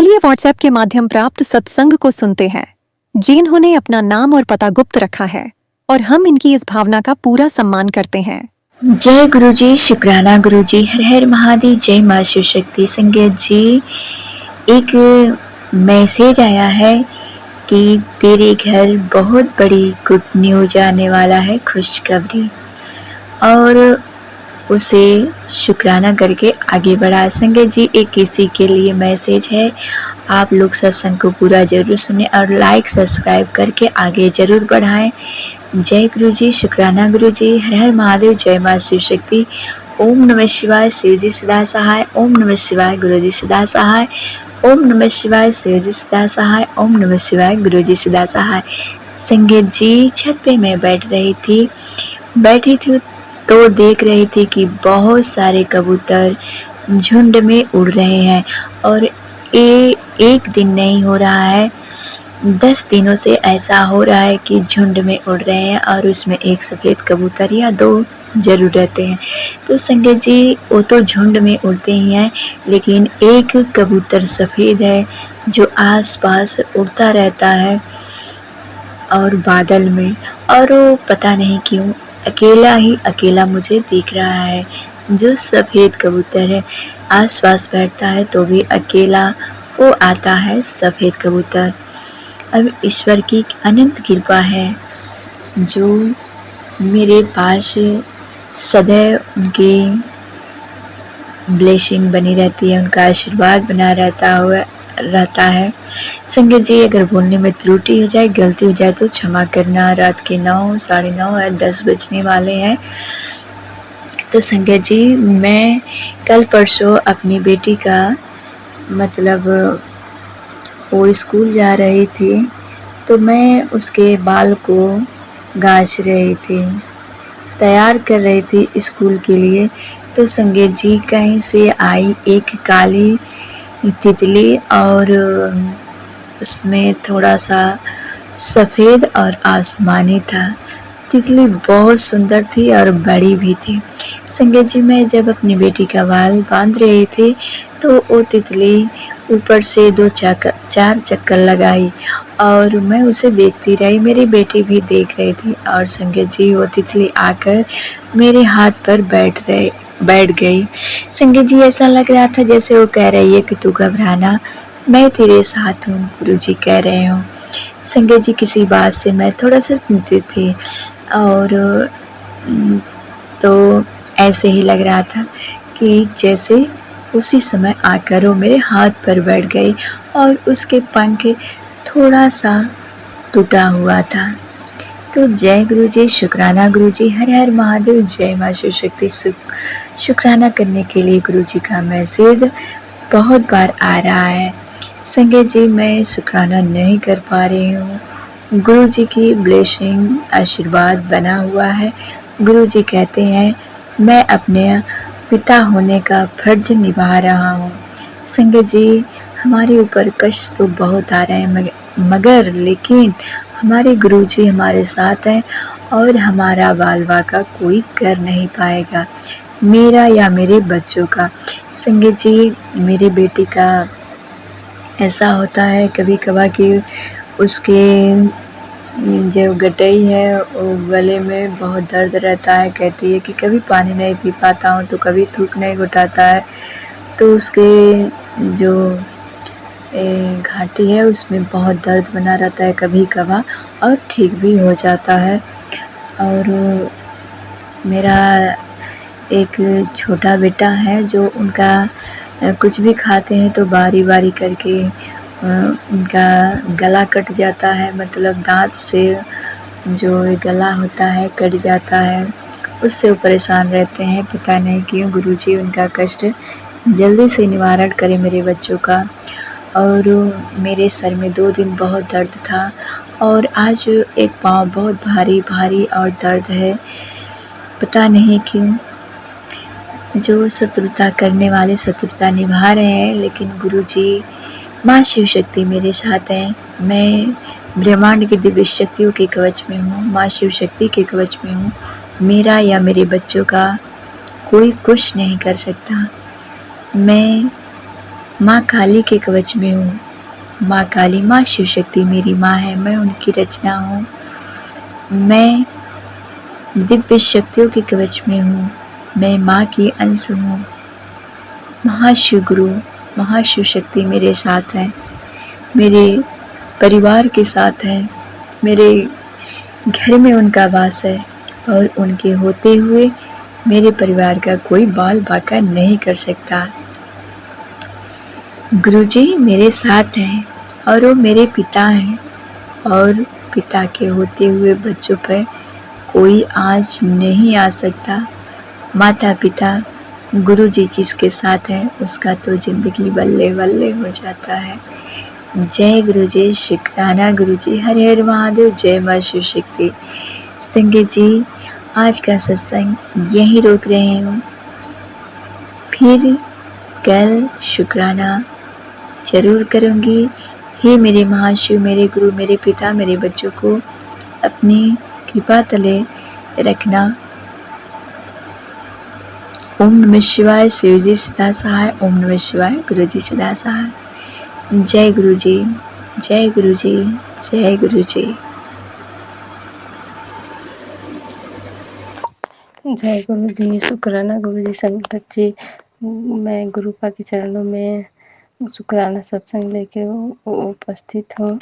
चलिए व्हाट्सएप के माध्यम प्राप्त सत्संग को सुनते हैं, जिन्होंने अपना नाम और पता गुप्त रखा है और हम इनकी इस भावना का पूरा सम्मान करते हैं। जय गुरु जी, शुक्राना गुरु जी, हर हर महादेव, जय माँ शिव शक्ति। संगत जी, एक मैसेज आया है कि तेरे घर बहुत बड़ी गुड न्यूज आने वाला है, खुशखबरी, और उसे शुक्राना करके आगे बढ़ा। संगत जी, एक इसी के लिए मैसेज है, आप लोग सत्संग को पूरा जरूर सुने और लाइक सब्सक्राइब करके आगे जरूर बढ़ाएं। जय गुरु जी, शुक्राना गुरु जी, हर हर महादेव, जय माँ शिव शक्ति। ओम नमः शिवाय, शिव जी सदा सहाय। ओम नमः शिवाय, गुरु जी सदा सहाय। ओम नमः शिवाय, शिव जी सदा सहाय। ओम नमः शिवाय, गुरु जी सदा सहाय। संगत जी, छत पे मैं बैठी थी तो देख रही थी कि बहुत सारे कबूतर झुंड में उड़ रहे हैं, और एक दिन नहीं हो रहा है, 10 दिनों से ऐसा हो रहा है कि झुंड में उड़ रहे हैं, और उसमें एक सफ़ेद कबूतर या 2 जरूर रहते हैं। तो संगत जी, वो तो झुंड में उड़ते ही हैं, लेकिन एक कबूतर सफ़ेद है जो आसपास उड़ता रहता है और बादल में, और वो पता नहीं क्यों अकेला मुझे दिख रहा है। जो सफ़ेद कबूतर है आसपास बैठता है तो भी अकेला वो आता है, सफ़ेद कबूतर। अब ईश्वर की अनंत कृपा है जो मेरे पास सदैव उनकी ब्लेसिंग बनी रहती है, उनका आशीर्वाद बना रहता है। संगत जी, अगर बोलने में त्रुटि हो जाए, गलती हो जाए तो क्षमा करना। रात के 9, साढ़े 9 या 10 बजने वाले हैं। तो संगत जी, मैं कल परसों अपनी बेटी का मतलब वो स्कूल जा रही थी, तो मैं उसके बाल को गाछ रही थी, तैयार कर रही थी स्कूल के लिए। तो संगत जी, कहीं से आई एक काली तितली, और उसमें थोड़ा सा सफ़ेद और आसमानी था। तितली बहुत सुंदर थी और बड़ी भी थी। संगत जी, मैं जब अपनी बेटी का बाल बांध रही थी तो वो तितली ऊपर से 4 चक्कर लगाई, और मैं उसे देखती रही, मेरी बेटी भी देख रही थी। और संगत जी, वो तितली आकर मेरे हाथ पर बैठ गई। संगत जी, ऐसा लग रहा था जैसे वो कह रही है कि तू घबराना, मैं तेरे साथ हूँ, गुरु जी कह रहे हो। संगत जी, किसी बात से मैं थोड़ा सा चिंतित थी, और तो ऐसे ही लग रहा था कि जैसे उसी समय आकर वो मेरे हाथ पर बैठ गई, और उसके पंख थोड़ा सा टूटा हुआ था। तो जय गुरु जी, शुक्राना गुरु जी, हर हर महादेव, जय माँ शिव शक्ति। शुक्राना करने के लिए गुरु जी का मैसेज बहुत बार आ रहा है। संगत जी, मैं शुक्राना नहीं कर पा रही हूँ। गुरु जी की ब्लेसिंग, आशीर्वाद बना हुआ है। गुरु जी कहते हैं मैं अपने पिता होने का फर्ज निभा रहा हूँ। संगत जी, हमारे ऊपर कष्ट तो बहुत आ रहे हैं, मगर लेकिन हमारे गुरु जी हमारे साथ हैं, और हमारा बालवा का कोई कर नहीं पाएगा, मेरा या मेरे बच्चों का। संगत जी, मेरी बेटी का ऐसा होता है कभी कभार कि उसके जो गटई है वो गले में बहुत दर्द रहता है। कहती है कि कभी पानी नहीं पी पाता हूँ, तो कभी थूक नहीं घुटाता है, तो उसके जो घाटी है उसमें बहुत दर्द बना रहता है कभी कभार, और ठीक भी हो जाता है। और मेरा एक छोटा बेटा है जो उनका कुछ भी खाते हैं तो बारी बारी करके उनका गला कट जाता है, मतलब दांत से जो गला होता है कट जाता है, उससे वो परेशान रहते हैं। पता नहीं क्यों। गुरुजी उनका कष्ट जल्दी से निवारण करें मेरे बच्चों का। और मेरे सर में 2 दिन बहुत दर्द था, और आज एक पाँव बहुत भारी भारी और दर्द है, पता नहीं क्यों। जो शत्रुता करने वाले शत्रुता निभा रहे हैं, लेकिन गुरुजी माँ शिव शक्ति मेरे साथ हैं। मैं ब्रह्मांड की दिव्य शक्तियों के कवच में हूँ, माँ शिव शक्ति के कवच में हूँ। मेरा या मेरे बच्चों का कोई कुछ नहीं कर सकता। मैं माँ काली के कवच में हूँ। माँ काली, माँ शिव शक्ति मेरी माँ है, मैं उनकी रचना हूँ। मैं दिव्य शक्तियों के कवच में हूँ, मैं माँ की अंश हूँ। महाशिव गुरु, महाशिव शक्ति मेरे साथ है, मेरे परिवार के साथ है, मेरे घर में उनका वास है और उनके होते हुए मेरे परिवार का कोई बाल बाका नहीं कर सकता। गुरुजी मेरे साथ हैं और वो मेरे पिता हैं और पिता के होते हुए बच्चों पर कोई आँच नहीं आ सकता। माता पिता गुरुजी जिसके साथ है उसका तो ज़िंदगी बल्ले बल्ले हो जाता है। जय गुरुजी, शुक्राना गुरुजी, हर हर महादेव, जय माँ शिव शक्ति। संगत जी, आज का सत्संग यहीं रोक रहे हूँ, फिर कल शुक्राना जरूर करूँगी। हे मेरे महाशिव, मेरे गुरु, मेरे पिता, मेरे बच्चों को अपनी कृपा तले रखना। ओम नमः शिवाय, शिव जी सदा सहाय। ओम नमः शिवाय, गुरु जी सदा सहाय। जय गुरु जी, जय गुरु जी, जय गुरु जी। जय गुरु जी, शुक्राना गुरु जी। संगत जी, मैं गुरुपा के चरणों में शुक्राना सत्संग लेके उपस्थित हूँ।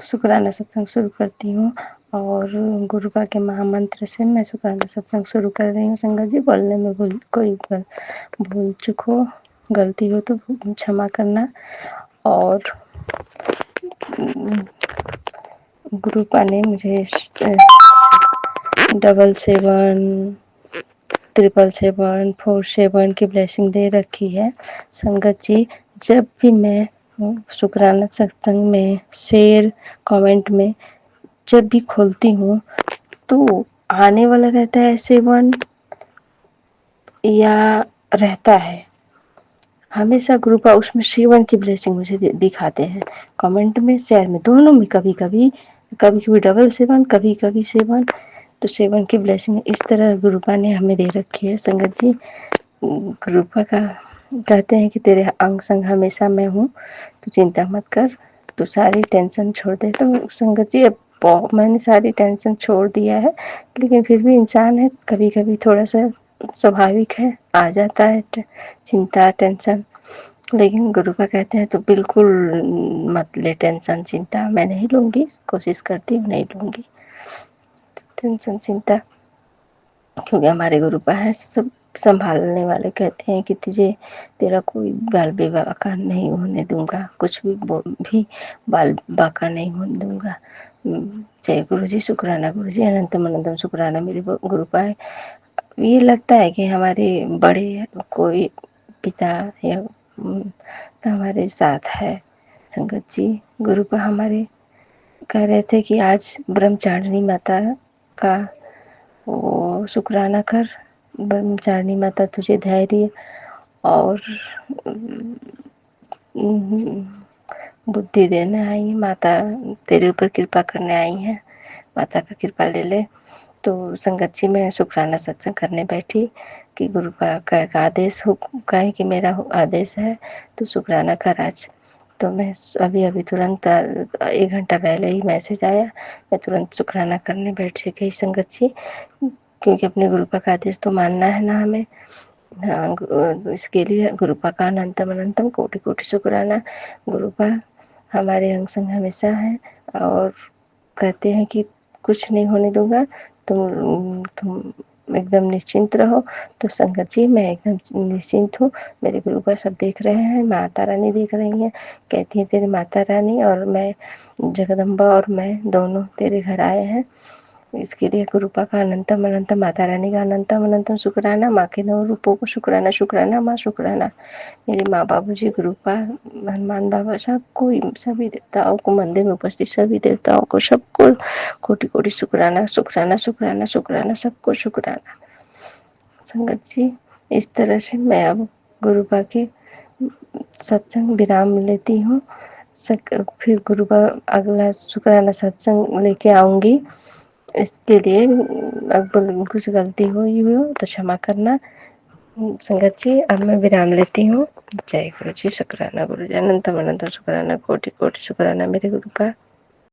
शुक्राना सत्संग शुरू करती हूँ और गुरुपा के महामंत्र से मैं शुक्राना सत्संग शुरू कर रही हूँ। संगत जी, बोलने में कोई भूल चूक हो, गलती हो तो क्षमा करना। और गुरुपा ने मुझे 777 777 47 की ब्लेसिंग दे रखी है। संगत जी, जब भी मैं शुक्राना सत्संग में शेयर कमेंट में जब भी खोलती हूँ तो आने वाला रहता है 7 या रहता है हमेशा ग्रुप उसमें 7 की ब्लेसिंग मुझे दिखाते हैं, कमेंट में शेयर में दोनों में। कभी कभी 777, कभी कभी 7, तो 7 की ब्लेसिंग इस तरह गुरुपा ने हमें दे रखी है। संगत जी, गुरुपा का कहते हैं कि तेरे अंग संग हमेशा मैं हूँ, तो चिंता मत कर, तो सारी टेंशन छोड़ दे। तो संगत जी, अब मैंने सारी टेंशन छोड़ दिया है, लेकिन फिर भी इंसान है, कभी कभी थोड़ा सा स्वाभाविक है, आ जाता है चिंता टेंशन। लेकिन गुरुपा कहते हैं तो बिल्कुल मत ले टेंशन चिंता, मैं नहीं लूँगी, कोशिश करती हूँ नहीं लूँगी टेंशन चिंता, क्योंकि हमारे गुरुपा है सब संभालने वाले। कहते हैं कि तेरा कोई बाल बेबाका नहीं होने दूंगा, कुछ भी बाल बाका नहीं होने दूंगा। जय गुरु जी, शुक्राना गुरु जी, अनंतम अनंतम शुक्राना मेरे गुरुपा है। ये लगता है कि हमारे बड़े कोई पिता या तो हमारे साथ है। संगत जी, गुरुपा हमारे कह रहे थे कि आज ब्रह्मचारिणी माता का वो शुक्राना कर। ब्रह्मचारिणी माता तुझे धैर्य और बुद्धि देने आई है। माता तेरे ऊपर कृपा करने आई है, माता का कृपा ले ले। तो संगत जी, मैं शुक्राना सत्संग करने बैठी कि गुरु का आदेश हो, कहे कि मेरा आदेश है तो शुक्राना कर आज। तो मैं अभी तुरंत 1 घंटा पहले ही मैसेज आया, मैं तुरंत शुक्राना करने बैठ गई। संगत जी, क्योंकि अपने गुरुपा का आदेश तो मानना है ना हमें। हाँ, इसके लिए गुरुपा का अनंतम अनंतम कोटि कोटि शुक्राना। गुरुपा हमारे अंग संग हमेशा है और कहते हैं कि कुछ नहीं होने दूंगा, तुम एकदम निश्चिंत रहो। तो संगत जी, मैं एकदम निश्चिंत हूँ। मेरे गुरुपा सब देख रहे हैं, माता रानी देख रही हैं, कहती है तेरी माता रानी और मैं जगदम्बा और मैं दोनों तेरे घर आए हैं। इसके लिए गुरुपा का अनंतम अनंतम, माता रानी का अनंतम अनंतम शुक्राना, माँ के 9 रूपों को शुक्राना शुक्राना माँ शुक्राना। मेरे माँ बाबूजी, गुरुपा, हनुमान बाबा, सबको, सभी देवताओं को, मंदिर में उपस्थित सभी देवताओं को, सबको कोटि कोटि शुक्राना शुक्राना शुक्राना शुक्राना, सबको शुक्राना। संगत जी, इस तरह से मैं अब गुरुपा के सत्संग विराम लेती हूँ। फिर गुरुपा अगला शुक्राना सत्संग लेके आऊंगी। इसके लिए अब कुछ गलती हुई हो तो क्षमा करना। संगत जी अब मैं विराम लेती हूँ। जय गुरु जी, शुक्राना गुरु जी, अनंत अनंत शुक्राना, कोटि कोटि शुक्राना मेरे गुरु का।